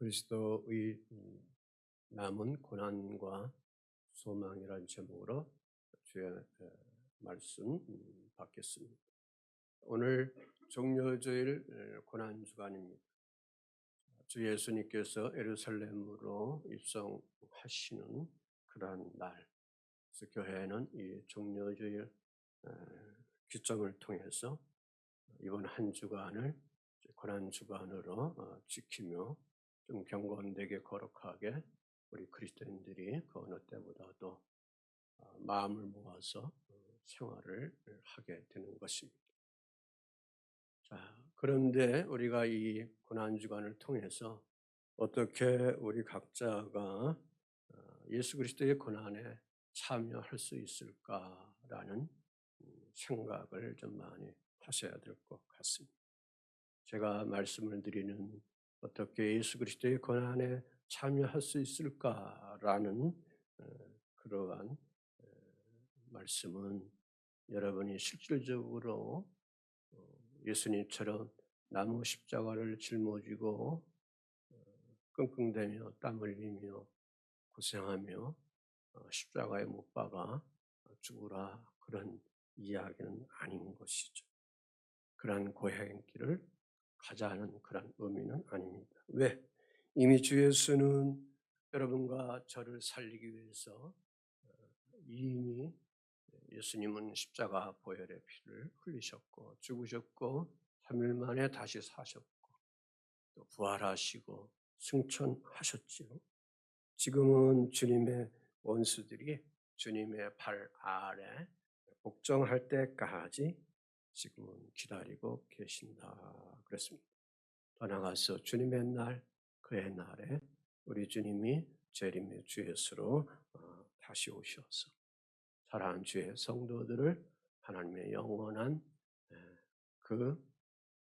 그리스도의 남은 고난과 소망이라는 제목으로 주의 말씀 받겠습니다. 오늘 종려주일 고난주간입니다. 주 예수님께서 예루살렘으로 입성하시는 그러한 날, 그래서 교회는 이 종려주일 규정을 통해서 이번 한 주간을 고난주간으로 지키며 좀 경건되게 거룩하게 우리 그리스도인들이 그 어느 때보다도 마음을 모아서 생활을 하게 되는 것입니다. 자, 그런데 우리가 이 고난주간을 통해서 어떻게 우리 각자가 예수 그리스도의 고난에 참여할 수 있을까라는 생각을 좀 많이 하셔야 될 것 같습니다. 제가 말씀을 드리는 어떻게 예수 그리스도의 고난에 참여할 수 있을까라는 그러한 말씀은 여러분이 실질적으로 예수님처럼 나무 십자가를 짊어지고 끙끙대며 땀 흘리며 고생하며 십자가에 못 박아 죽으라 그런 이야기는 아닌 것이죠. 그러한 고행길을 가자는 그런 의미는 아닙니다. 왜? 이미 주 예수는 여러분과 저를 살리기 위해서 이미 예수님은 십자가 보혈의 피를 흘리셨고 죽으셨고 3일 만에 다시 사셨고 또 부활하시고 승천하셨지요. 지금은 주님의 원수들이 주님의 발 아래 복종할 때까지 지금은 기다리고 계신다 그랬습니다. 더 나아가서 주님의 날, 그의 날에 우리 주님이 재림의 주 예수로 다시 오셔서 사랑하는 주의 성도들을 하나님의 영원한 그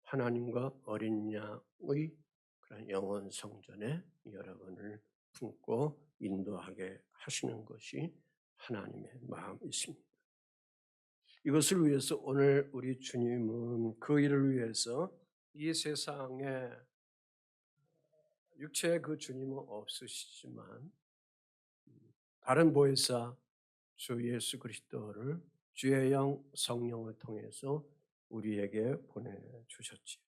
하나님과 어린 양의 그런 영원 성전에 여러분을 품고 인도하게 하시는 것이 하나님의 마음이십니다. 이것을 위해서 오늘 우리 주님은 그 일을 위해서 이 세상에 육체의 그 주님은 없으시지만 다른 보혜사 주 예수 그리스도를 주의 영 성령을 통해서 우리에게 보내주셨지요.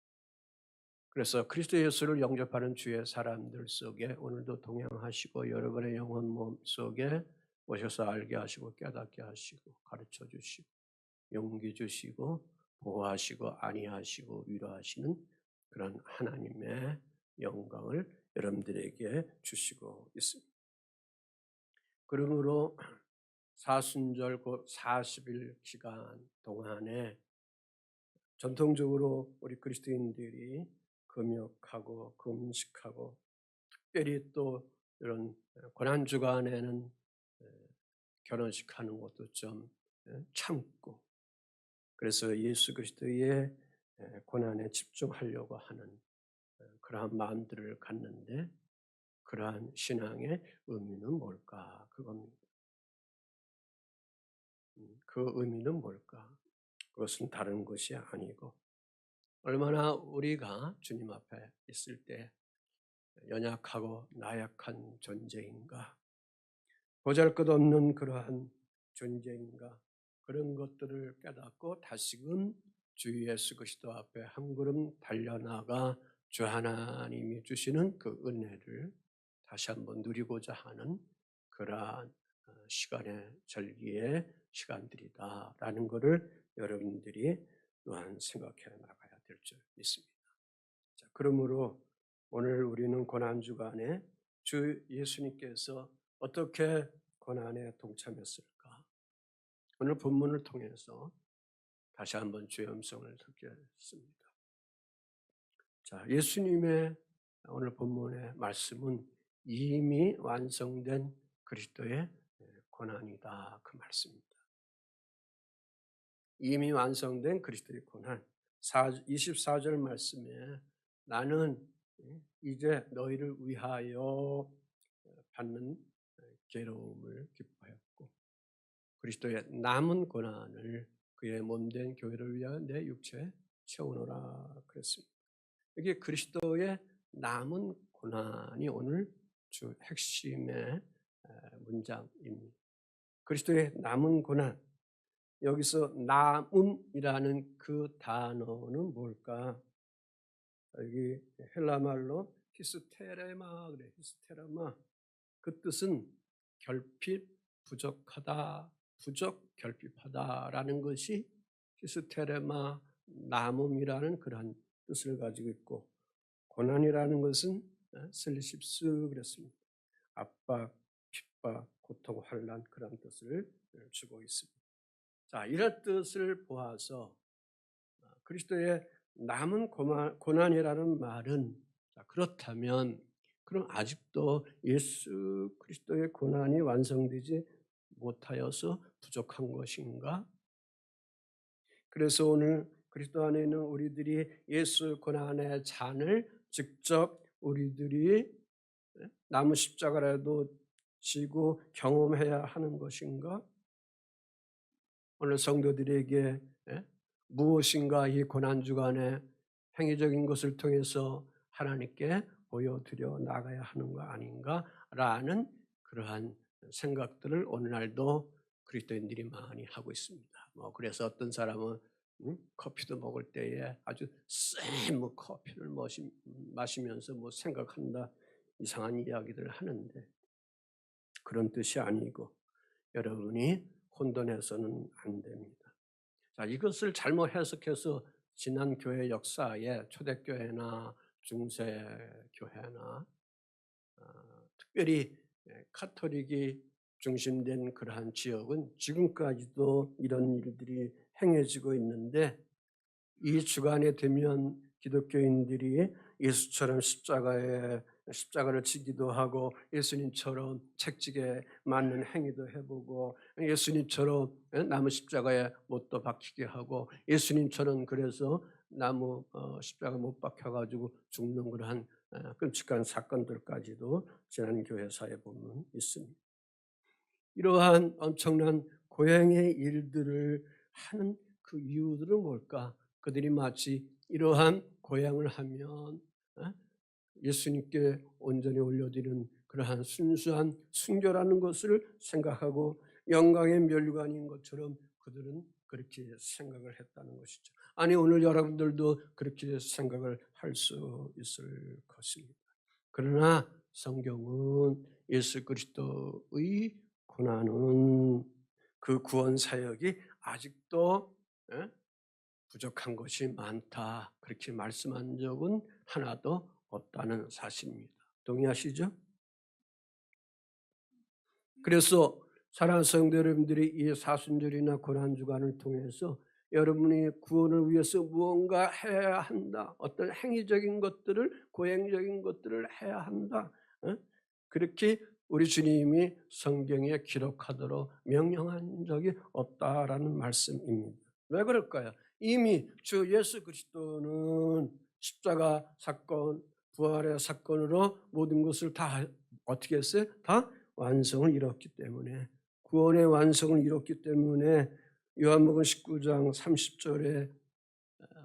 그래서 그리스도 예수를 영접하는 주의 사람들 속에 오늘도 동행하시고 여러분의 영혼 몸 속에 오셔서 알게 하시고 깨닫게 하시고 가르쳐 주시고 용기 주시고 보호하시고 안위하시고 위로하시는 그런 하나님의 영광을 여러분들에게 주시고 있습니다. 그러므로 사순절 곧 40일 기간 동안에 전통적으로 우리 그리스도인들이 금욕하고 금식하고 특별히 또 이런 고난주간에는 결혼식 하는 것도 좀 참고 그래서 예수 그리스도의 고난에 집중하려고 하는 그러한 마음들을 갖는데 그러한 신앙의 의미는 뭘까? 그겁니다. 그 의미는 뭘까? 그것은 다른 것이 아니고 얼마나 우리가 주님 앞에 있을 때 연약하고 나약한 존재인가, 보잘것없는 그러한 존재인가, 그런 것들을 깨닫고 다시금 주 예수 그리스도 앞에 한 걸음 달려나가 주 하나님이 주시는 그 은혜를 다시 한번 누리고자 하는 그러한 시간의 절기의 시간들이다라는 것을 여러분들이 또한 생각해 나가야 될 줄 믿습니다. 자, 그러므로 오늘 우리는 고난주간에 주 예수님께서 어떻게 고난에 동참했을까? 오늘 본문을 통해서 다시 한번 주의 음성을 듣겠습니다. 자, 예수님의 오늘 본문의 말씀은 이미 완성된 그리스도의 고난이다 그 말씀입니다. 이미 완성된 그리스도의 고난 24절 말씀에 나는 이제 너희를 위하여 받는 괴로움을 기뻐했고 그리스도의 남은 고난을 그의 몸된 교회를 위하여 내 육체에 채우노라 그랬습니다. 여기 그리스도의 남은 고난이 오늘 주 핵심의 문장입니다. 그리스도의 남은 고난, 여기서 남음이라는 그 단어는 뭘까? 여기 헬라 말로 히스테레마 그래. 히스테레마. 그 뜻은 결핍, 부족하다, 부족, 결핍하다라는 것이 히스테레마, 남음이라는 그러한 뜻을 가지고 있고, 고난이라는 것은 슬리십스 그랬습니다. 압박, 핍박, 고통, 환난 그런 뜻을 주고 있습니다. 자, 이런 뜻을 보아서 그리스도의 남은 고난이라는 말은, 자, 그렇다면 그럼 아직도 예수 그리스도의 고난이 완성되지 못하여서 부족한 것인가? 그래서 오늘 그리스도 안에 있는 우리들이 예수 고난의 잔을 직접 우리들이 나무 십자가라도 지고 경험해야 하는 것인가? 오늘 성도들에게 무엇인가 이 고난 주간에 행위적인 것을 통해서 하나님께 보여드려 나가야 하는 거 아닌가라는 그러한 생각들을 오늘날도 그리스도인들이 많이 하고 있습니다. 그래서 어떤 사람은 커피도 먹을 때에 아주 센 커피를 마시면서 생각한다, 이상한 이야기들을 하는데, 그런 뜻이 아니고 여러분이 혼돈해서는 안 됩니다. 자, 이것을 잘못 해석해서 지난 교회 역사에 초대교회나 중세교회나 특별히 카톨릭이 중심된 그러한 지역은 지금까지도 이런 일들이 행해지고 있는데, 이 주간에 되면 기독교인들이 예수처럼 십자가를 지기도 하고, 예수님처럼 책찍에 맞는 행위도 해보고, 예수님처럼 나무 십자가에 못도 박히게 하고, 예수님처럼 그래서 나무 십자가 못 박혀가지고 죽는 그러한 끔찍한 사건들까지도 지난 교회사에 보면 있습니다. 이러한 엄청난 고행의 일들을 하는 그 이유들은 뭘까? 그들이 마치 이러한 고행을 하면 예수님께 온전히 올려드리는 그러한 순수한 순교라는 것을 생각하고 영광의 멸관인 것처럼 그들은 그렇게 생각을 했다는 것이죠. 아니, 오늘 여러분들도 그렇게 생각을 할 수 있을 것입니다. 그러나 성경은 예수 그리스도의 고난은 그 구원 사역이 아직도 부족한 것이 많다, 그렇게 말씀한 적은 하나도 없다는 사실입니다. 동의하시죠? 그래서 사랑하는 성도 여러분들이 이 사순절이나 고난주간을 통해서 여러분이 구원을 위해서 무언가 해야 한다, 어떤 행위적인 것들을, 고행적인 것들을 해야 한다, 그렇게 우리 주님이 성경에 기록하도록 명령한 적이 없다라는 말씀입니다. 왜 그럴까요? 이미 주 예수 그리스도는 십자가 사건, 부활의 사건으로 모든 것을 다 어떻게 했어요? 다 완성을 이뤘기 때문에, 구원의 완성을 이뤘기 때문에 요한복음 19장 30절에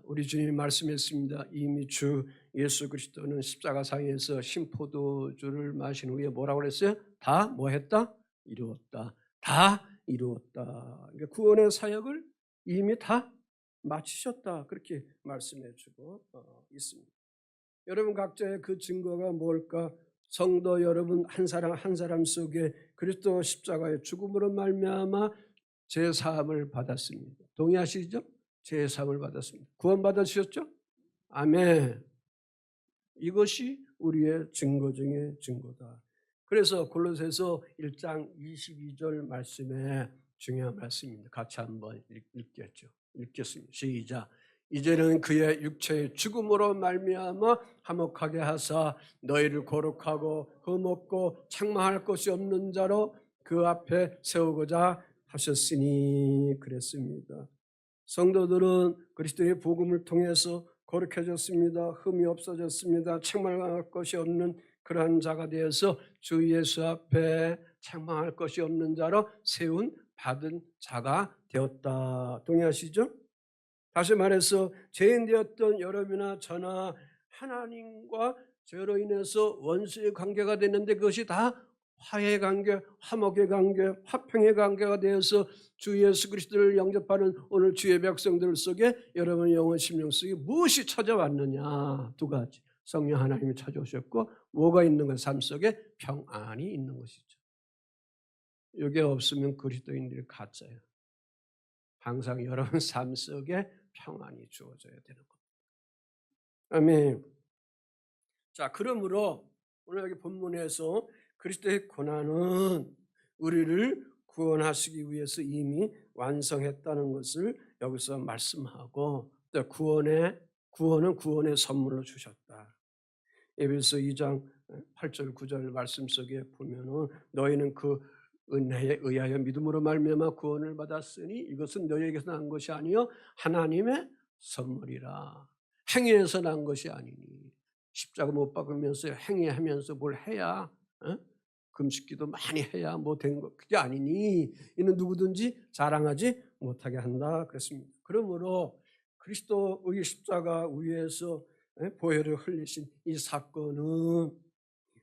우리 주님이 말씀했습니다. 이미 주 예수 그리스도는 십자가상에서 신포도주를 마신 후에 뭐라고 그랬어요? 다 뭐 했다? 이루었다. 다 이루었다. 그러니까 구원의 사역을 이미 다 마치셨다, 그렇게 말씀해주고 있습니다. 여러분 각자의 그 증거가 뭘까? 성도 여러분 한 사람 한 사람 속에 그리스도 십자가의 죽음으로 말미암아 제사함을 받았습니다. 동의하시죠? 제사함을 받았습니다. 구원 받으셨죠? 아멘. 이것이 우리의 증거 중에 증거다. 그래서 골로새서 1장 22절 말씀에 중요한 말씀입니다. 같이 한번 읽겠습니다. 시작. 이제는 그의 육체의 죽음으로 말미암아 화목하게 하사 너희를 거룩하고 흠없고 책망할 것이 없는 자로 그 앞에 세우고자 하셨으니 그랬습니다. 성도들은 그리스도의 복음을 통해서 거룩해졌습니다. 흠이 없어졌습니다. 책망할 것이 없는 그러한 자가 되어서 주 예수 앞에 책망할 것이 없는 자로 세운 받은 자가 되었다. 동의하시죠? 다시 말해서 죄인 되었던 여러분이나 저나 하나님과 죄로 인해서 원수의 관계가 됐는데 그것이 다 화해의 관계, 화목의 관계, 화평의 관계가 되어서 주 예수 그리스도를 영접하는 오늘 주의 백성들 속에 여러분 영혼 심령 속에 무엇이 찾아왔느냐? 두 가지. 성령 하나님이 찾아오셨고 뭐가 있는 것? 삶 속에 평안이 있는 것이죠. 이게 없으면 그리스도인들이 가짜예요. 항상 여러분 삶 속에 평안이 주어져야 되는 겁니다. 아멘. 자, 그러므로 오늘 여기 본문에서 그리스도의 고난은 우리를 구원하시기 위해서 이미 완성했다는 것을 여기서 말씀하고, 또 구원은 구원의 선물로 주셨다. 에베소 2장 8절 9절 말씀 속에 보면은 너희는 그 은혜에 의하여 믿음으로 말미암아 구원을 받았으니 이것은 너희에게서 난 것이 아니요 하나님의 선물이라. 행위에서 난 것이 아니니. 십자가 못 박으면서 행위하면서 뭘 해야 금식기도 많이 해야 뭐 된 거 그게 아니니 이는 누구든지 자랑하지 못하게 한다 그랬습니다. 그러므로 그리스도의 십자가 위에서 보혈을 흘리신 이 사건은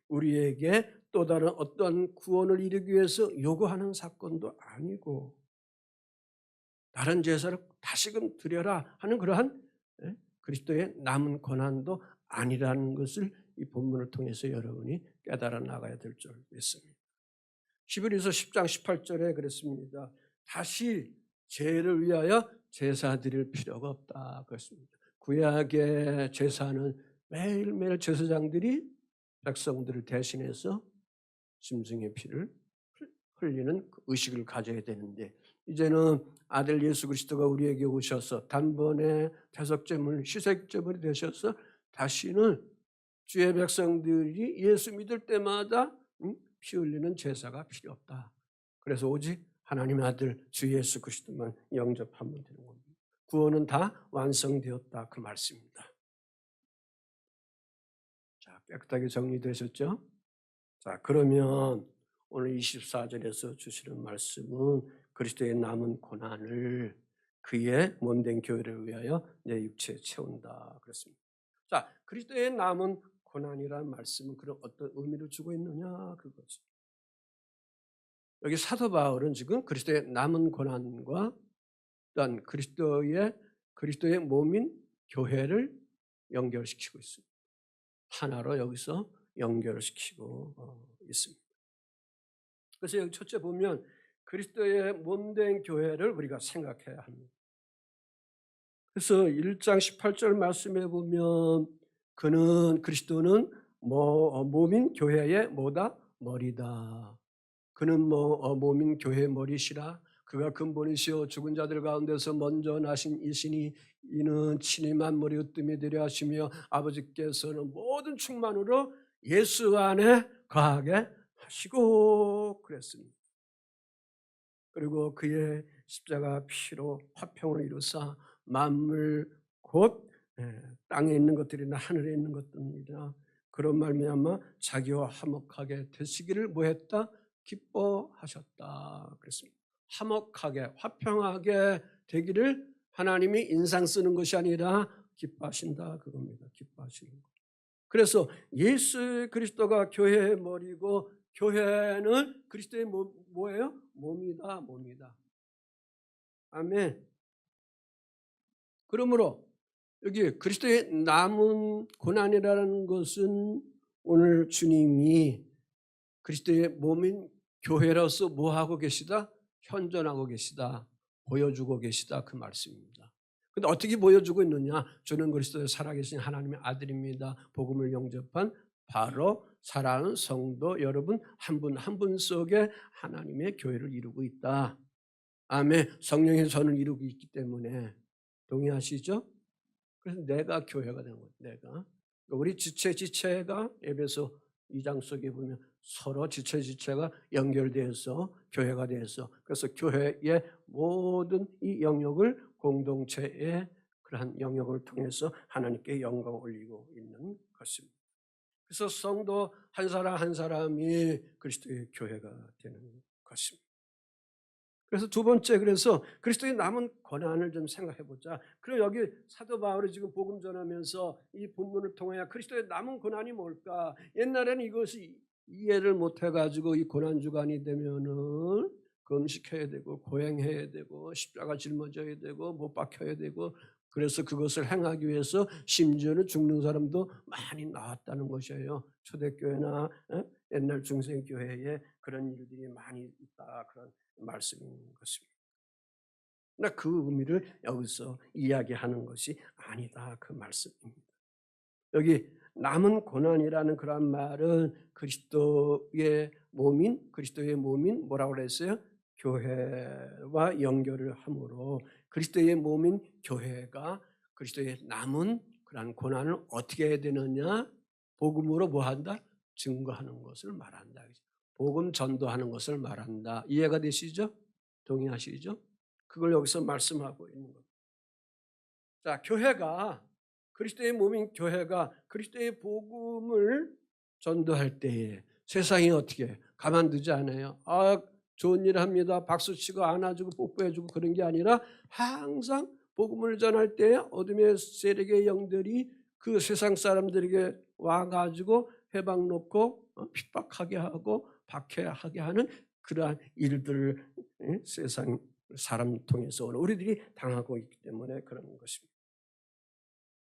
우리에게 또 다른 어떤 구원을 이루기 위해서 요구하는 사건도 아니고 다른 제사를 다시금 드려라 하는 그러한 그리스도의 남은 고난도 아니라는 것을 이 본문을 통해서 여러분이 깨달아 나가야 될 줄 믿습니다. 히브리서 10장 18절에 그랬습니다. 다시 죄를 위하여 제사 드릴 필요가 없다 그랬습니다. 구약의 제사는 매일매일 제사장들이 백성들을 대신해서 짐승의 피를 흘리는 의식을 가져야 되는데 이제는 아들 예수 그리스도가 우리에게 오셔서 단번에 대속제물 희생제물이 되셔서 다시는 주의 백성들이 예수 믿을 때마다 피 흘리는 제사가 필요 없다. 그래서 오직 하나님의 아들 주 예수 그리스도만 영접하면 되는 겁니다. 구원은 다 완성되었다 그 말씀입니다. 자, 깨끗하게 정리되셨죠? 자, 그러면 오늘 24절에서 주시는 말씀은 그리스도의 남은 고난을 그의 몸된 교회를 위하여 내 육체에 채운다 그랬습니다. 자, 그리스도의 남은 고난이라는 말씀은 그런 어떤 의미를 주고 있느냐 그거죠. 여기 사도 바울은 지금 그리스도의 남은 고난과 또한 그리스도의 몸인 교회를 연결시키고 있습니다. 하나로 여기서 연결시키고 있습니다. 그래서 여기 첫째 보면 그리스도의 몸된 교회를 우리가 생각해야 합니다. 그래서 1장 18절 말씀에 보면 그리스도는 몸인 교회의 뭐다? 머리다. 그는 몸인 교회의 머리시라. 그가 근본이시요 죽은 자들 가운데서 먼저 나신 이시니 이는 친히 만물이 으뜸이 되려 하시며 아버지께서는 모든 충만으로 예수 안에 거하게 하시고 그랬습니다. 그리고 그의 십자가 피로 화평을 이루사 만물 곧 땅에 있는 것들이나 하늘에 있는 것들이나 그런 말미암아 자기와 화목하게 되시기를 뭐했다? 기뻐하셨다 그랬습니다. 화목하게 화평하게 되기를 하나님이 인상 쓰는 것이 아니라 기뻐하신다 그겁니다. 기뻐하시는 것. 그래서 예수 그리스도가 교회의 머리고 교회는 그리스도의 뭐예요? 몸이다. 아멘. 그러므로 여기 그리스도의 남은 고난이라는 것은 오늘 주님이 그리스도의 몸인 교회로서 뭐하고 계시다? 현존하고 계시다. 보여주고 계시다. 그 말씀입니다. 근데 어떻게 보여주고 있느냐? 주는 그리스도의 살아계신 하나님의 아들입니다. 복음을 영접한 바로 사랑하는 성도 여러분 한 분 한 분 속에 하나님의 교회를 이루고 있다. 아멘. 성령의 선을 이루고 있기 때문에 동의하시죠? 그래서 내가 교회가 되는 거예요. 내가. 우리 지체가 에베소 2장 속에 보면 서로 지체가 연결돼서 교회가 돼서 그래서 교회의 모든 이 영역을 공동체의 그러한 영역을 통해서 하나님께 영광 올리고 있는 것입니다. 그래서 성도 한 사람 한 사람이 그리스도의 교회가 되는 것입니다. 그래서 두 번째, 그래서 그리스도의 남은 고난을 좀 생각해 보자. 그리고 여기 사도 바울이 지금 복음 전하면서 이 본문을 통해 그리스도의 남은 고난이 뭘까? 옛날에는 이것이 이해를 못 해가지고 이 고난 주간이 되면은 금식해야 되고 고행해야 되고 십자가 짊어져야 되고 못 박혀야 되고, 그래서 그것을 행하기 위해서 심지어는 죽는 사람도 많이 나왔다는 것이에요. 초대교회나 옛날 중생교회에 그런 일들이 많이 있다, 그런 말씀인 것입니다. 그러나 그 의미를 여기서 이야기하는 것이 아니다, 그 말씀입니다. 여기 남은 고난이라는 그런 말은 그리스도의 몸인 뭐라고 그랬어요? 교회와 연결을 함으로 그리스도의 몸인 교회가 그리스도의 남은 그런 고난을 어떻게 해야 되느냐? 복음으로 뭐 한다? 증거하는 것을 말한다. 복음 전도하는 것을 말한다. 이해가 되시죠? 동의하시죠? 그걸 여기서 말씀하고 있는 겁니다. 자, 교회가, 그리스도의 몸인 교회가 그리스도의 복음을 전도할 때에 세상이 어떻게 가만두지 않아요. 아, 좋은 일 합니다. 박수치고 안아주고 뽀뽀해주고 그런 게 아니라 항상 복음을 전할 때 어둠의 세력의 영들이 그 세상 사람들에게 와가지고 해방 놓고 핍박하게 하고 박해하게 하는 그러한 일들을 세상 사람 통해서 우리들이 당하고 있기 때문에 그런 것입니다.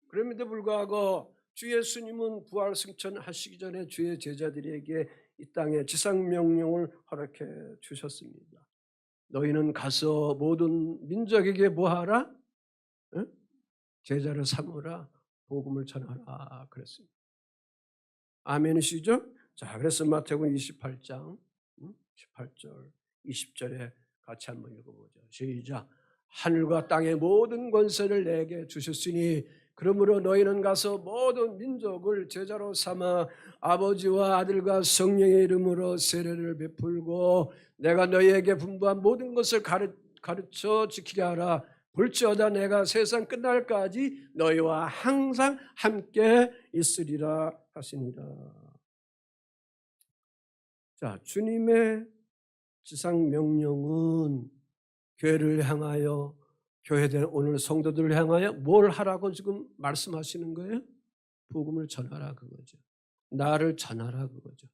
그럼에도 불구하고 주 예수님은 부활 승천하시기 전에 주의 제자들에게 이 땅에 지상명령을 허락해 주셨습니다. 너희는 가서 모든 민족에게 뭐하라? 응? 제자를 삼으라, 복음을 전하라 그랬습니다. 아멘이시죠? 자, 그래서 마태복음 28장 18절 20절에 같이 한번 읽어보죠. 시작. 하늘과 땅의 모든 권세를 내게 주셨으니 그러므로 너희는 가서 모든 민족을 제자로 삼아 아버지와 아들과 성령의 이름으로 세례를 베풀고 내가 너희에게 분부한 모든 것을 가르쳐 지키게 하라. 볼지어다 내가 세상 끝날까지 너희와 항상 함께 있으리라 하시니라. 자, 주님의 지상 명령은 교회를 향하여, 교회된 오늘 성도들을 향하여 뭘 하라고 지금 말씀하시는 거예요? 복음을 전하라 그거죠. 나를 전하라 그거죠.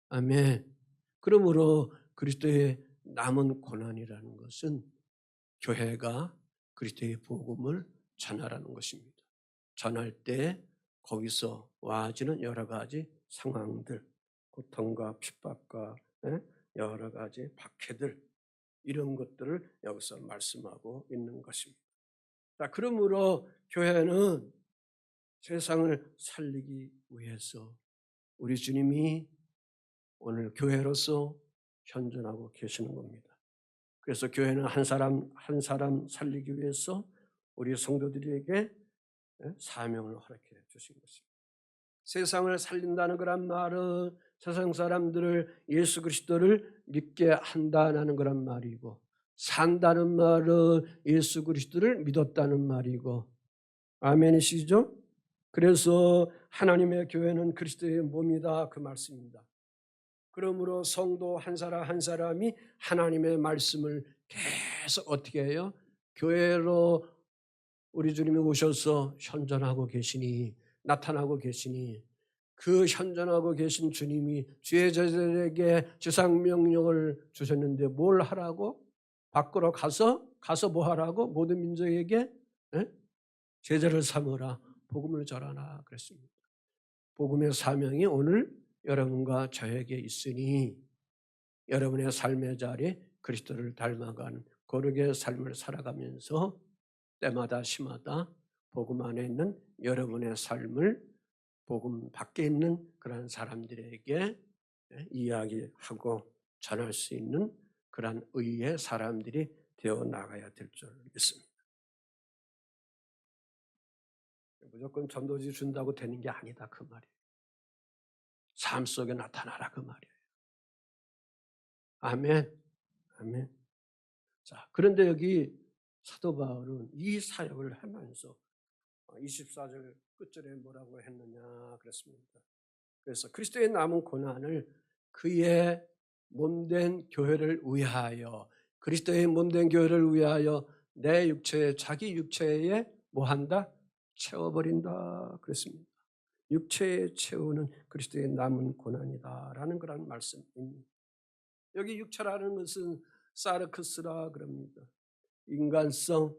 아멘. 그러므로 그리스도의 남은 고난이라는 것은 교회가 그리스도의 복음을 전하라는 것입니다. 전할 때 거기서 와지는 여러 가지 상황들, 고통과 핍박과 여러 가지 박해들, 이런 것들을 여기서 말씀하고 있는 것입니다. 자, 그러므로 교회는 세상을 살리기 위해서 우리 주님이 오늘 교회로서 현존하고 계시는 겁니다. 그래서 교회는 한 사람 한 사람 살리기 위해서 우리 성도들에게 사명을 허락해 주신 것입니다. 세상을 살린다는 그런 말은 세상 사람들을 예수 그리스도를 믿게 한다는 그런 말이고, 산다는 말은 예수 그리스도를 믿었다는 말이고, 아멘이시죠? 그래서 하나님의 교회는 그리스도의 몸이다, 그 말씀입니다. 그러므로 성도 한 사람 한 사람이 하나님의 말씀을 계속 어떻게 해요? 교회로 우리 주님이 오셔서 현존하고 계시니, 나타나고 계시니, 그 현존하고 계신 주님이 주의 제자들에게 지상명령을 주셨는데 뭘 하라고? 밖으로 가서 뭐 하라고? 모든 민족에게 제자를 삼으라, 복음을 전하라 그랬습니다. 복음의 사명이 오늘 여러분과 저에게 있으니 여러분의 삶의 자리에 그리스도를 닮아가는 거룩의 삶을 살아가면서 때마다 시마다 복음 안에 있는 여러분의 삶을 복음 밖에 있는 그런 사람들에게 이야기하고 전할 수 있는 그런 의의 사람들이 되어 나가야 될 줄 믿습니다. 무조건 전도지 준다고 되는 게 아니다, 그 말이에요. 삶 속에 나타나라, 그 말이에요. 아멘. 아멘. 자, 그런데 여기 사도 바울은 이 사역을 하면서 24절 끝절에 뭐라고 했느냐 그랬습니다. 그래서 그리스도의 남은 고난을 그의 몸된 교회를 위하여 그리스도의 몸된 교회를 위하여 내 육체에 자기 육체에 뭐한다? 채워버린다 그랬습니다. 육체에 채우는 그리스도의 남은 고난이다라는 그런 말씀입니다. 여기 육체라는 것은 사르크스라 그럽니다. 인간성,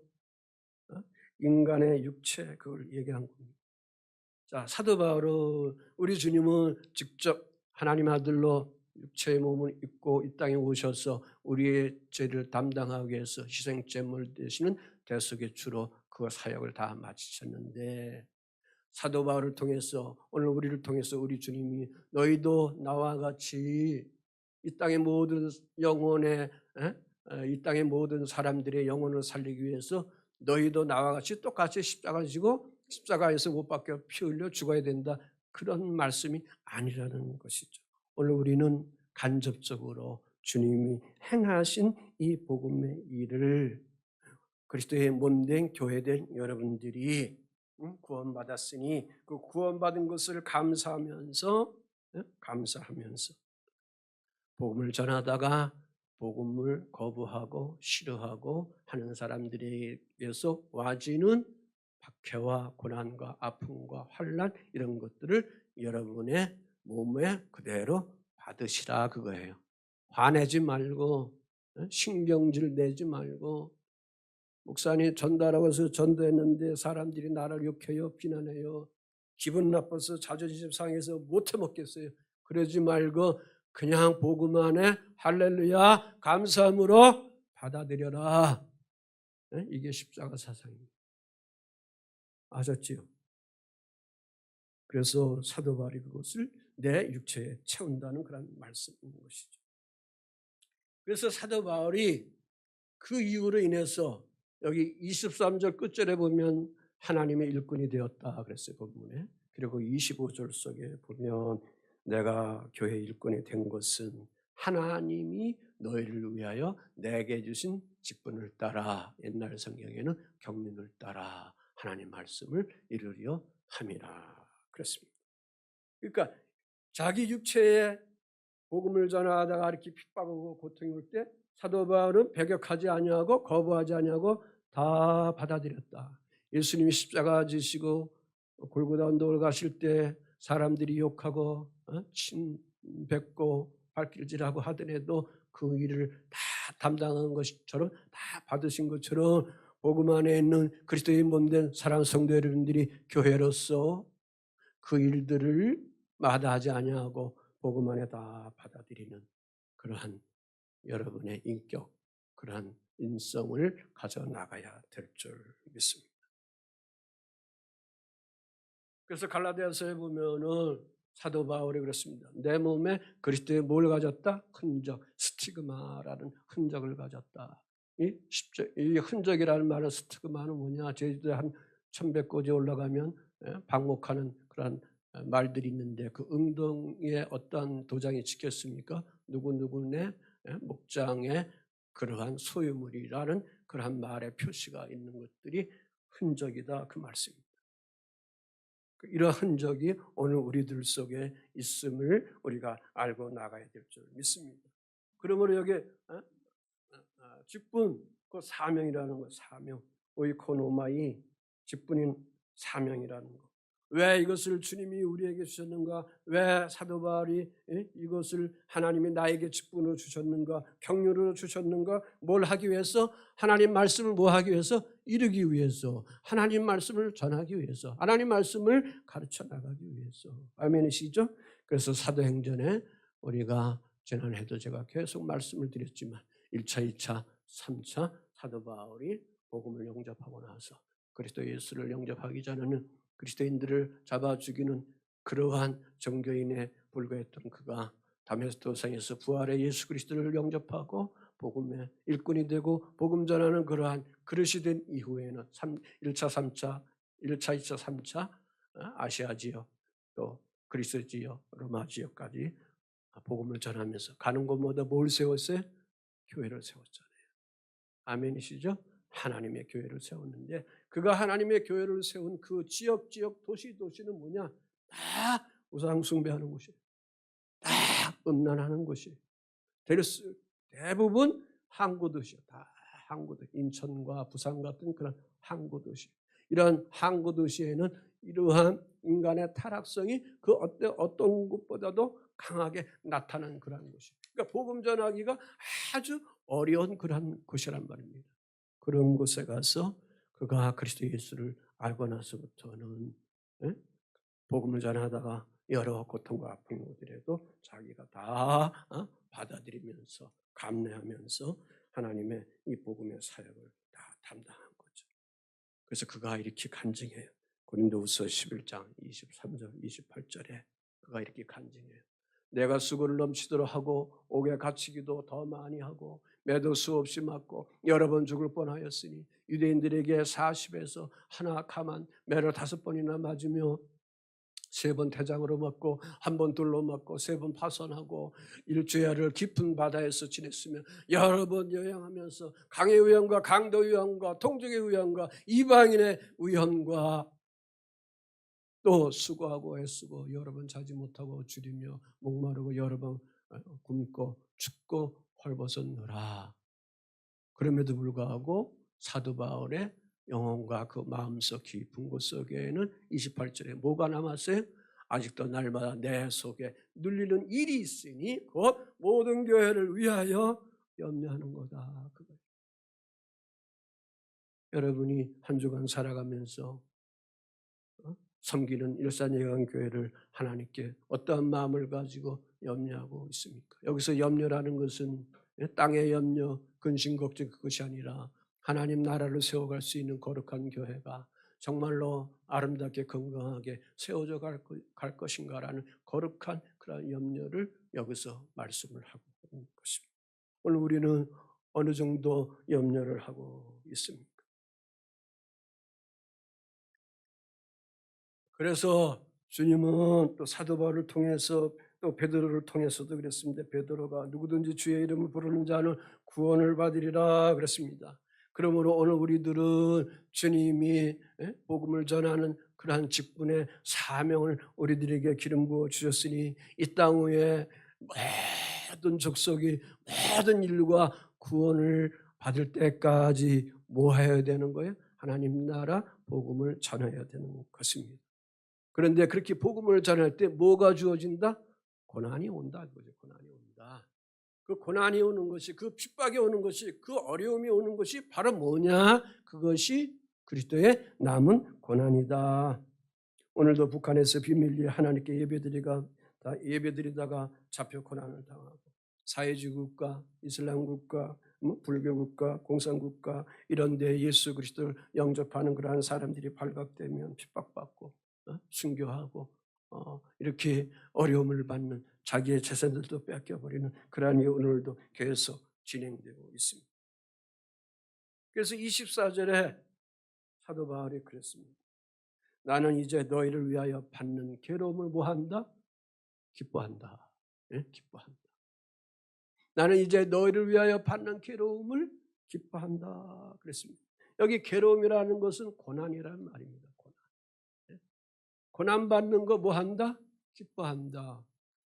인간의 육체 그걸 얘기한 겁니다. 자, 사도 바울은 우리 주님은 직접 하나님 아들로 육체의 몸을 입고 이 땅에 오셔서 우리의 죄를 담당하기 위해서 희생제물 되시는 대속의 주로 그 사역을 다 마치셨는데 사도 바울을 통해서 오늘 우리를 통해서 우리 주님이 너희도 나와 같이 이 땅의 모든 영혼의 이 땅의 모든 사람들의 영혼을 살리기 위해서 너희도 나와 같이 똑같이 십자가 지고 십자가에서 못 박혀 피 흘려 죽어야 된다. 그런 말씀이 아니라는 것이죠. 오늘 우리는 간접적으로 주님이 행하신 이 복음의 일을 그리스도의 몸된 교회된 여러분들이 구원받았으니 그 구원받은 것을 감사하면서 복음을 전하다가 복음을 거부하고 싫어하고 하는 사람들에게서 와지는 박해와 고난과 아픔과 환난 이런 것들을 여러분의 몸에 그대로 받으시라 그거예요. 화내지 말고 신경질 내지 말고 목사님 전도하라고 해서 전도했는데 사람들이 나를 욕해요 비난해요. 기분 나빠서 자존심 상해서 못해 먹겠어요. 그러지 말고 그냥 복음 안에 할렐루야 감사함으로 받아들여라. 이게 십자가 사상입니다. 아셨지요? 그래서 사도 바울이 그것을 내 육체에 채운다는 그런 말씀인 것이죠. 그래서 사도 바울이 그 이유로 인해서 여기 23절 끝절에 보면 하나님의 일꾼이 되었다 그랬어요. 본문에. 그리고 25절 속에 보면 내가 교회 일꾼이 된 것은 하나님이 너희를 위하여 내게 주신 직분을 따라 옛날 성경에는 경륜을 따라 하나님 말씀을 이루려 함이라 그랬습니다. 그러니까 자기 육체에 복음을 전하다가 이렇게 핍박하고 고통이 올 때 사도 바울은 배격하지 아니하고 거부하지 아니하고 다 받아들였다. 예수님이 십자가 지시고 골고다 언덕을 가실 때 사람들이 욕하고 침 뱉고 발길질하고 하더라도 그 일을 다 담당한 것처럼 다 받으신 것처럼 복음 안에 있는 그리스도의 몸된 사랑하는 성도 여러분들이 교회로서 그 일들을 마다하지 아니하고 복음 안에 다 받아들이는 그러한 여러분의 인격, 그러한 인성을 가져나가야 될 줄 믿습니다. 그래서 갈라디아서에 보면은 사도 바울이 그렇습니다. 내 몸에 그리스도의 뭘 가졌다? 흔적, 스티그마라는 흔적을 가졌다. 이 흔적이라는 말은 스티그마는 뭐냐? 제주도에 한 1100고지 올라가면 방목하는 그런 말들이 있는데 그 응동에 어떤 도장이 찍혔습니까? 누구누구네 목장에 그러한 소유물이라는 그러한 말의 표시가 있는 것들이 흔적이다 그 말씀입니다. 이러한 흔적이 오늘 우리들 속에 있음을 우리가 알고 나가야 될 줄 믿습니다. 그러므로 여기 직분, 그 사명이라는 거, 사명, 오이코노마이 직분인 사명이라는 거. 왜 이것을 주님이 우리에게 주셨는가? 왜 사도 바울이 이것을 하나님이 나에게 직분으로 주셨는가? 경륜으로 주셨는가? 뭘 하기 위해서? 하나님 말씀을 뭐 하기 위해서? 이루기 위해서. 하나님 말씀을 전하기 위해서. 하나님 말씀을 가르쳐 나가기 위해서. 아멘이시죠? 그래서 사도행전에 우리가 지난해도 제가 계속 말씀을 드렸지만 1차, 2차, 3차 사도 바울이 복음을 영접하고 나서 그리스도 예수를 영접하기 전에는 그리스도인들을 잡아 죽이는 그러한 종교인에 불과했던 그가 다메스토성에서 부활의 예수 그리스도를 영접하고 복음의 일꾼이 되고 복음 전하는 그러한 그릇이 된 이후에는 1차, 3차, 1차, 2차, 3차 아시아 지역 또 그리스 지역, 로마 지역까지 복음을 전하면서 가는 곳마다 뭘 세웠어요? 교회를 세웠잖아요. 아멘이시죠? 하나님의 교회를 세웠는데 그가 하나님의 교회를 세운 그 지역 도시는 뭐냐? 다 우상 숭배하는 곳이에요. 다 음란하는 곳이에요. 대부분 항구 도시요. 다 항구 도시. 인천과 부산 같은 그런 항구 도시. 이런 항구 도시에는 이러한 인간의 타락성이 그 어떤 곳보다도 강하게 나타나는 그런 곳이. 그러니까 복음 전하기가 아주 어려운 그런 곳이란 말입니다. 그런 곳에 가서 그가 그리스도 예수를 알고 나서부터는 예? 복음을 전하다가 여러 고통과 아픔이 오더라도 자기가 다 받아들이면서 감내하면서 하나님의 이 복음의 사역을 다 담당한 거죠. 그래서 그가 이렇게 간증해요. 고린도후서 11장 23절 28절에 그가 이렇게 간증해요. 내가 수고를 넘치도록 하고 옥에 갇히기도 더 많이 하고 매도 수없이 맞고 여러 번 죽을 뻔하였으니 유대인들에게 40에서 하나 가만 매를 5번이나 맞으며 3번 대장으로 맞고 1번 돌로 맞고 3번 파선하고 일주야를 깊은 바다에서 지냈으며 여러 번 여행하면서 강의 위험과 강도 위험과 통적의 위험과 이방인의 위험과 또 수고하고 애쓰고 여러 번 자지 못하고 줄이며 목마르고 여러 번 굶고 춥고 헐벗었노라. 그럼에도 불구하고 사도 바울의 영혼과 그 마음속 깊은 곳 속에는 28절에 뭐가 남았어요? 아직도 날마다 내 속에 눌리는 일이 있으니 곧 모든 교회를 위하여 염려하는 거다. 그거예요. 여러분이 한 주간 살아가면서 섬기는 일산예강교회를 하나님께 어떠한 마음을 가지고 염려하고 있습니까? 여기서 염려라는 것은 땅의 염려, 근심, 걱정 그것이 아니라 하나님 나라를 세워갈 수 있는 거룩한 교회가 정말로 아름답게 건강하게 세워져 갈 것인가라는 거룩한 그런 염려를 여기서 말씀을 하고 있는 것입니다. 오늘 우리는 어느 정도 염려를 하고 있습니까? 그래서 주님은 또 사도 바울을 통해서 또 베드로를 통해서도 그랬습니다. 베드로가 누구든지 주의 이름을 부르는 자는 구원을 받으리라 그랬습니다. 그러므로 오늘 우리들은 주님이 복음을 전하는 그러한 직분의 사명을 우리들에게 기름 부어 주셨으니 이 땅 위에 모든 족속이 모든 인류가 구원을 받을 때까지 뭐 해야 되는 거예요? 하나님 나라 복음을 전해야 되는 것입니다. 그런데 그렇게 복음을 전할 때 뭐가 주어진다? 고난이 온다. 그거죠. 고난이 온다. 그 고난이 오는 것이, 그 핍박이 오는 것이, 그 어려움이 오는 것이 바로 뭐냐? 그것이 그리스도의 남은 고난이다. 오늘도 북한에서 비밀리에 하나님께 예배드리다가 잡혀 고난을 당하고 사회주의 국가, 이슬람 국가, 불교 국가, 공산 국가 이런 데 예수 그리스도를 영접하는 그러한 사람들이 발각되면 핍박받고 순교하고 이렇게 어려움을 받는 자기의 재산들도 뺏겨버리는 그러한 일이 오늘도 계속 진행되고 있습니다. 그래서 24절에 사도 바울이 그랬습니다. 나는 이제 너희를 위하여 받는 괴로움을 뭐한다? 기뻐한다. 예? 기뻐한다. 나는 이제 너희를 위하여 받는 괴로움을 기뻐한다. 그랬습니다. 여기 괴로움이라는 것은 고난이라는 말입니다. 고난. 예? 고난받는 거 뭐한다? 기뻐한다.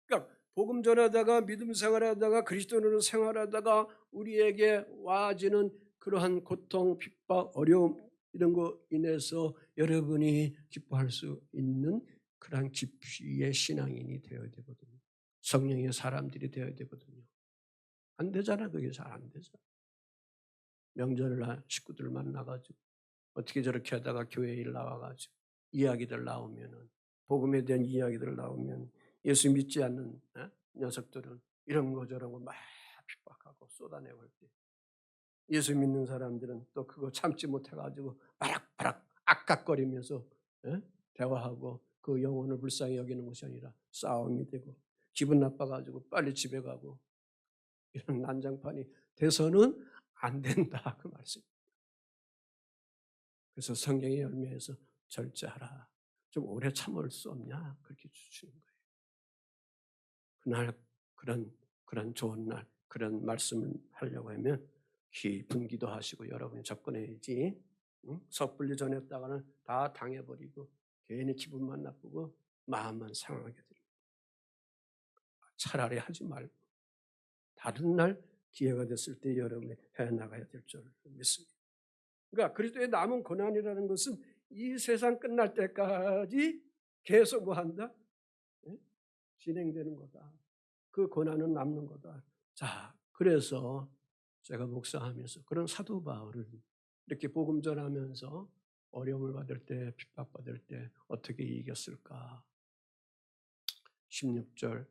그러니까 복음 전하다가 믿음 생활하다가 그리스도인으로 생활하다가 우리에게 와지는 그러한 고통, 핍박, 어려움 이런 거 인해서 여러분이 기뻐할 수 있는 그러한 깊이의 신앙인이 되어야 되거든요. 성령의 사람들이 되어야 되거든요. 안 되잖아. 그게 잘 안 되잖아. 명절날 식구들 만나가지고 어떻게 저렇게 하다가 교회 일 나와가지고 이야기들 나오면은 복음에 대한 이야기들 나오면 예수 믿지 않는 녀석들은 이런 거 저런 거 막 핍박하고 쏟아내고 할 때 예수 믿는 사람들은 또 그거 참지 못해가지고 바락바락 악각거리면서 대화하고 그 영혼을 불쌍히 여기는 것이 아니라 싸움이 되고 기분 나빠가지고 빨리 집에 가고 이런 난장판이 돼서는 안 된다 그 말씀입니다. 그래서 성경의 열매에서 절제하라. 좀 오래 참을 수 없냐 그렇게 주시는 거예요. 그날 그런 좋은 날 그런 말씀을 하려고 하면 깊은 기도하시고 여러분이 접근해야지. 섣불리 전했다가는 다 당해버리고 괜히 기분만 나쁘고 마음만 상하게 됩니다. 차라리 하지 말고 다른 날 기회가 됐을 때 여러분이 해나가야 될 줄 믿습니다. 그러니까 그리스도의 남은 고난이라는 것은 이 세상 끝날 때까지 계속 뭐한다? 진행되는 거다. 그 고난은 남는 거다. 자, 그래서 제가 목사하면서 그런 사도 바울을 이렇게 복음 전하면서 어려움을 받을 때, 핍박받을 때 어떻게 이겼을까? 16절,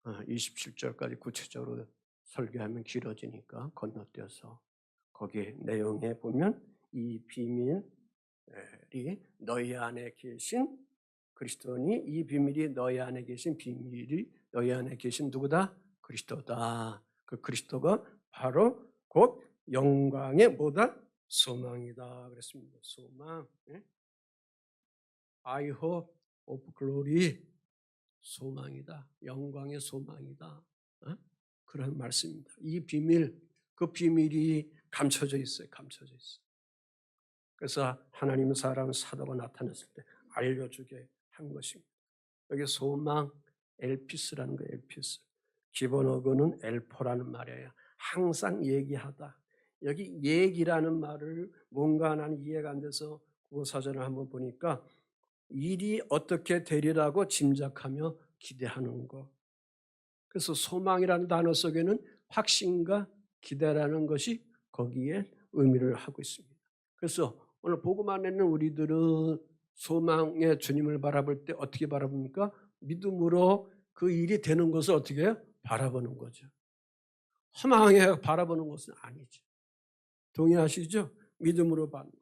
27절까지 구체적으로 설교하면 길어지니까 건너뛰어서 거기 내용에 보면 이 비밀이 너희 안에 계신 그리스도니 이 비밀이 너희 안에 계신 비밀이 너희 안에 계신 누구다? 그리스도다. 그 그리스도가 바로 곧 영광의 뭐다? 소망이다. 그랬습니다. 소망. I hope of glory. 소망이다. 영광의 소망이다. 그런 말씀입니다. 이 비밀, 그 비밀이 감춰져 있어요. 감춰져 있어요. 그래서 하나님의 사람 사도가 나타났을 때 알려주게 한 것입니다. 여기 소망, 엘피스라는 거예요. 엘피스. 기본 어근은 엘포라는 말이에요. 항상 얘기하다. 여기 얘기라는 말을 뭔가 나는 이해가 안 돼서 국어사전을 한번 보니까 일이 어떻게 되리라고 짐작하며 기대하는 것. 그래서 소망이라는 단어 속에는 확신과 기대라는 것이 거기에 의미를 하고 있습니다. 그래서 오늘 복음 안에 있는 우리들은 소망의 주님을 바라볼 때 어떻게 바라봅니까? 믿음으로 그 일이 되는 것을 어떻게 해요? 바라보는 거죠. 허망하게 바라보는 것은 아니죠. 동의하시죠? 믿음으로 받는.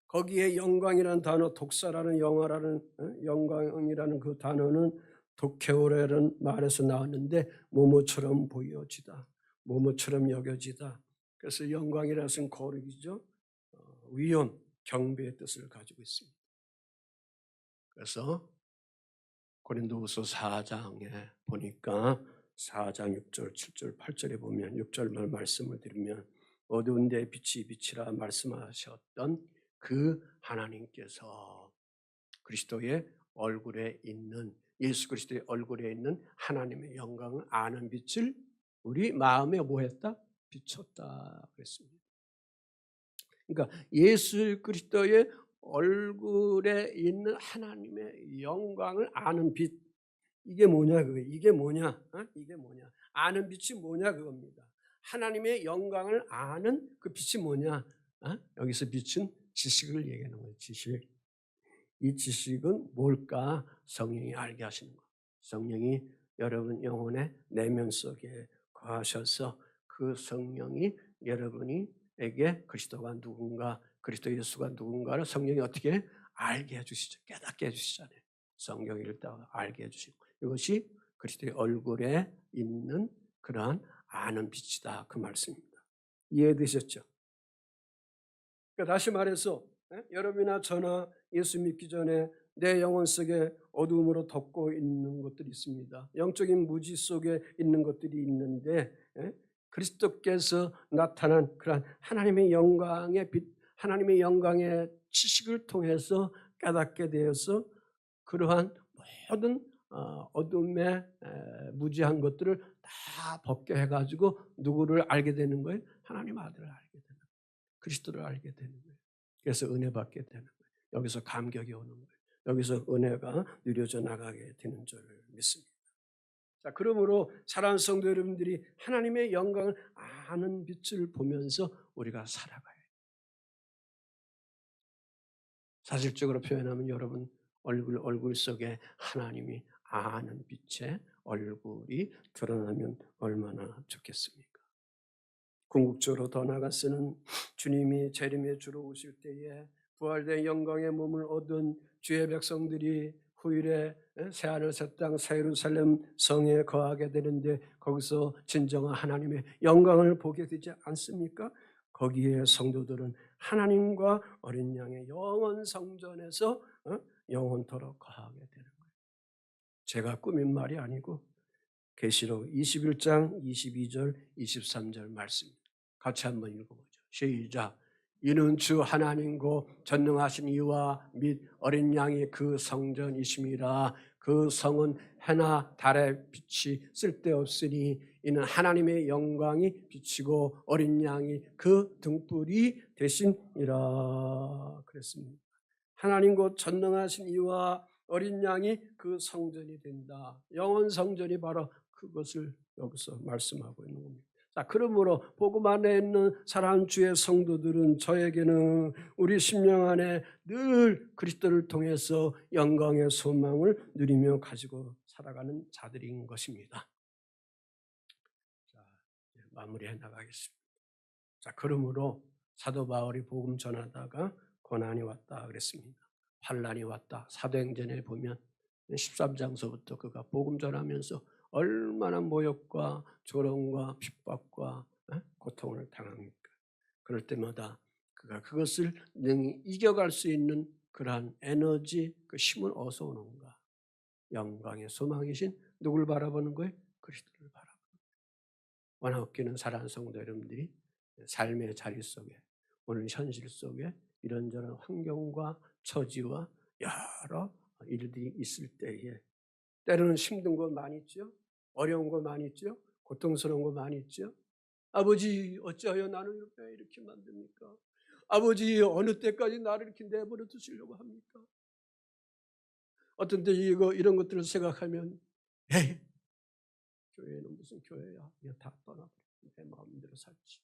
거기에 영광이라는 단어, 독사라는 영광이라는 그 단어는 도케오레라는 말에서 나왔는데 모모처럼 보여지다. 모모처럼 여겨지다. 그래서 영광이라는 것은 거룩이죠. 위엄, 경배의 뜻을 가지고 있습니다. 그래서 고린도후서 4장에 보니까 4장 6절, 7절, 8절에 보면 6절만 말씀을 드리면 어두운 데 빛이 빛이라 말씀하셨던 그 하나님께서 그리스도의 얼굴에 있는 예수 그리스도의 얼굴에 있는 하나님의 영광을 아는 빛을 우리 마음에 뭐했다? 비췄다 그랬습니다. 그러니까 예수 그리스도의 얼굴에 있는 하나님의 영광을 아는 빛. 이게 뭐냐 그거예요. 이게 뭐냐? 이게 뭐냐? 아는 빛이 뭐냐 그겁니다. 하나님의 영광을 아는 그 빛이 뭐냐? 여기서 빛은 지식을 얘기하는 거예요. 지식. 이 지식은 뭘까? 성령이 알게 하시는 거예요. 성령이 여러분 영혼의 내면 속에 거하셔서 그 성령이 여러분에게 그리스도가 누군가, 그리스도 예수가 누군가를 성령이 어떻게 알게 해주시죠. 깨닫게 해주시잖아요. 성경을 읽다가 알게 해주시고 이것이 그리스도의 얼굴에 있는 그러한 아는 빛이다. 그 말씀입니다. 이해되셨죠? 그러니까 다시 말해서 여러분이나 저나 예수 믿기 전에 내 영혼 속에 어두움으로 덮고 있는 것들이 있습니다. 영적인 무지 속에 있는 것들이 있는데 그리스도께서 나타난 그러한 하나님의 영광의 빛, 하나님의 영광의 지식을 통해서 깨닫게 되어서 그러한 모든 어둠의 무지한 것들을 다 벗게 해가지고 누구를 알게 되는 거예요? 하나님 아들을 알게 되는 거예요. 그리스도를 알게 되는 거예요. 그래서 은혜 받게 되는 거예요. 여기서 감격이 오는 거예요. 여기서 은혜가 누려져 나가게 되는 줄 믿습니다. 자, 그러므로 사랑하는 성도 여러분들이 하나님의 영광을 아는 빛을 보면서 우리가 살아가요. 사실적으로 표현하면 여러분 얼굴 속에 하나님이 아는 빛의 얼굴이 드러나면 얼마나 좋겠습니까? 궁극적으로 더 나아가서는 주님이 재림의 주로 오실 때에 부활된 영광의 몸을 얻은 주의 백성들이 후일에 새하늘 새 땅 새 예루살렘 성에 거하게 되는데 거기서 진정한 하나님의 영광을 보게 되지 않습니까? 거기에 성도들은 하나님과 어린 양의 영원 성전에서 영원토록 거하게 되는 거예요. 제가 꾸민 말이 아니고 계시록 21장 22절 23절 말씀입니다. 같이 한번 읽어보죠. 시작. 이는 주 하나님고 전능하신 이와 및 어린 양이 그 성전이심이라. 그 성은 해나 달의 빛이 쓸데없으니 이는 하나님의 영광이 비치고 어린 양이 그 등불이 되시니라 그랬습니다. 하나님 곧 전능하신 이와 어린 양이 그 성전이 된다. 영원 성전이 바로 그것을 여기서 말씀하고 있는 겁니다. 자, 그러므로 복음 안에 있는 사랑하는 주의 성도들은 저에게는 우리 심령 안에 늘 그리스도를 통해서 영광의 소망을 누리며 가지고 살아가는 자들인 것입니다. 자, 마무리해 나가겠습니다. 자, 그러므로 사도 바울이 복음 전하다가 고난이 왔다 그랬습니다. 환난이 왔다. 사도행전에 보면 13장서부터 그가 복음 전하면서 얼마나 모욕과 조롱과 핍박과 고통을 당합니까? 그럴 때마다 그가 그것을 능히 이겨갈 수 있는 그러한 에너지, 그 힘은 어디서 오는가? 영광의 소망이신 누굴 바라보는 거예요? 그리스도를 바라보는 거예요. 원하옵기는 사랑하는 성도 여러분들이 삶의 자리 속에, 오늘 현실 속에 이런저런 환경과 처지와 여러 일들이 있을 때에 때로는 힘든 거 많이 있죠. 어려운 거 많이 있죠. 고통스러운 거 많이 있죠. 아버지 어찌하여 나를 이렇게 만듭니까? 아버지 어느 때까지 나를 이렇게 내버려 두시려고 합니까? 어떤 때 이런 것들을 생각하면 에이, 교회는 무슨 교회야? 그냥 다 떠나버려. 내 마음대로 살지.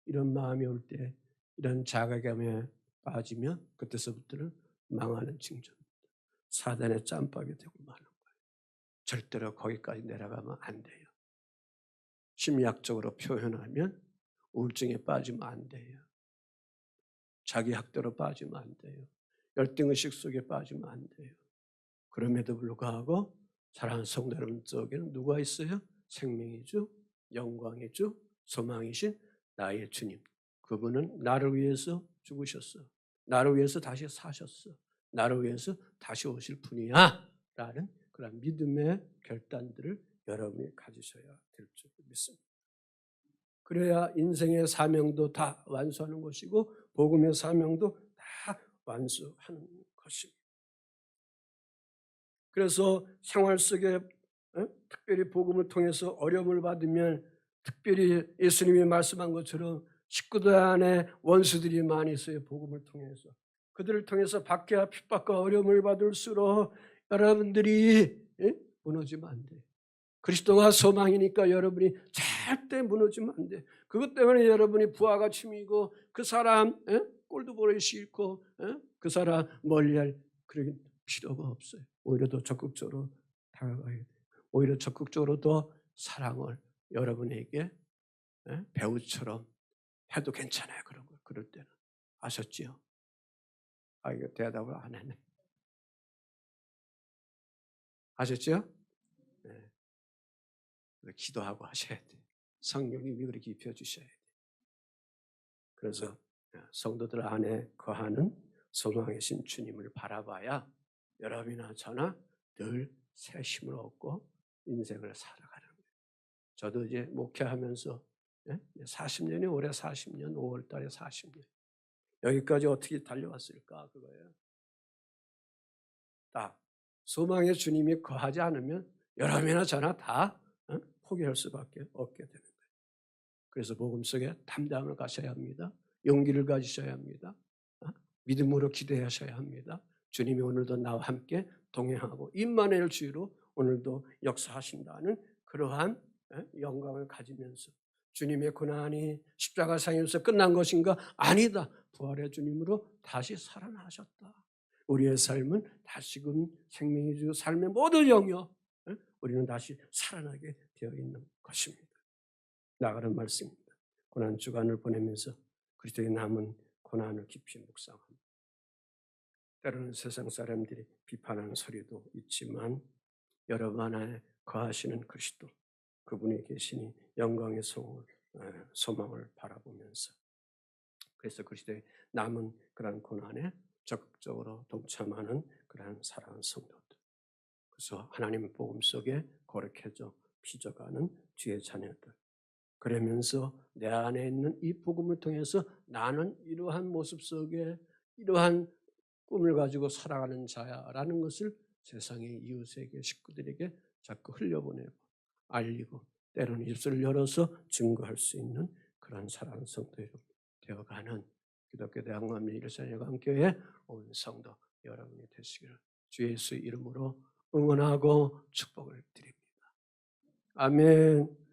이런 마음이 올 때 이런 자괴감에 빠지면 그때서부터는 망하는 징조입니다. 사단의 짬밥이 되고 마는 거예요. 절대로 거기까지 내려가면 안 돼요. 심리학적으로 표현하면 우울증에 빠지면 안 돼요. 자기 학대로 빠지면 안 돼요. 열등의식 속에 빠지면 안 돼요. 그럼에도 불구하고 사랑하는 성도 여러분 속에는 누가 있어요? 생명의 주, 영광의 주, 소망이신 나의 주님. 그분은 나를 위해서 죽으셨어. 나를 위해서 다시 사셨어. 나를 위해서 다시 오실 분이야. 라는 그런 믿음의 결단들을 여러분이 가지셔야 될 줄 믿습니다. 그래야 인생의 사명도 다 완수하는 것이고 복음의 사명도 다 완수하는 것입니다. 그래서 생활 속에 특별히 복음을 통해서 어려움을 받으면 특별히 예수님이 말씀한 것처럼 식구들 안에 원수들이 많이 있어요. 복음을 통해서. 그들을 통해서 박해와 핍박과 어려움을 받을수록 여러분들이 무너지면 안 돼요. 그리스도가 소망이니까 여러분이 절대 무너지면 안 돼. 그것 때문에 여러분이 부하가 침이고 그 사람 꼴도 보기 싫고 그 사람 멀리할 그런 필요가 없어요. 오히려 더 적극적으로 다가가야 돼요. 오히려 적극적으로 더 사랑을 여러분에게 배우처럼 해도 괜찮아요. 그런 거 그럴 때는 아셨지요? 아 이거 대답을 안 했네. 아셨죠? 네. 기도하고 하셔야 돼요. 성령님이 그렇게 입혀주셔야 돼요. 그래서 성도들 안에 거하는 소망이신 주님을 바라봐야 여러분이나 저나 늘 새 힘을 얻고 인생을 살아가는 거예요. 저도 이제 목회하면서 40년이 올해 40년 5월 달에 40년 여기까지 어떻게 달려왔을까 그거예요. 딱 소망의 주님이 거하지 않으면 여러분이나 저나 다 포기할 수밖에 없게 되는 거예요. 그래서 복음 속에 담대함을 가셔야 합니다. 용기를 가지셔야 합니다. 믿음으로 기도하셔야 합니다. 주님이 오늘도 나와 함께 동행하고 임마누엘 주의로 오늘도 역사하신다는 그러한 영광을 가지면서 주님의 고난이 십자가상에서 끝난 것인가? 아니다. 부활의 주님으로 다시 살아나셨다. 우리의 삶은 다시금 생명의 주 삶의 모든 영역 우리는 다시 살아나게 되어 있는 것입니다. 나가는 말씀입니다. 고난 주간을 보내면서 그리스도의 남은 고난을 깊이 묵상합니다. 때로는 세상 사람들이 비판하는 소리도 있지만 여러분 안에 거하시는 그리스도 그분이 계시니 영광의 소망을 바라보면서 그래서 그리스도의 남은 그러한 고난에 적극적으로 동참하는 그러한 사랑하는 성도들 그래서 하나님의 복음 속에 거룩해져 빚어가는 주의 자녀들 그러면서 내 안에 있는 이 복음을 통해서 나는 이러한 모습 속에 이러한 꿈을 가지고 살아가는 자야라는 것을 세상의 이웃에게 식구들에게 자꾸 흘려보내고 알리고 때로는 입술을 열어서 증거할 수 있는 그런 사랑하는 성도들 되어가는 기독교 대학남 일사여관교회 온 성도 여러분이 되시기를 주 예수 이름으로 응원하고 축복을 드립니다. 아멘.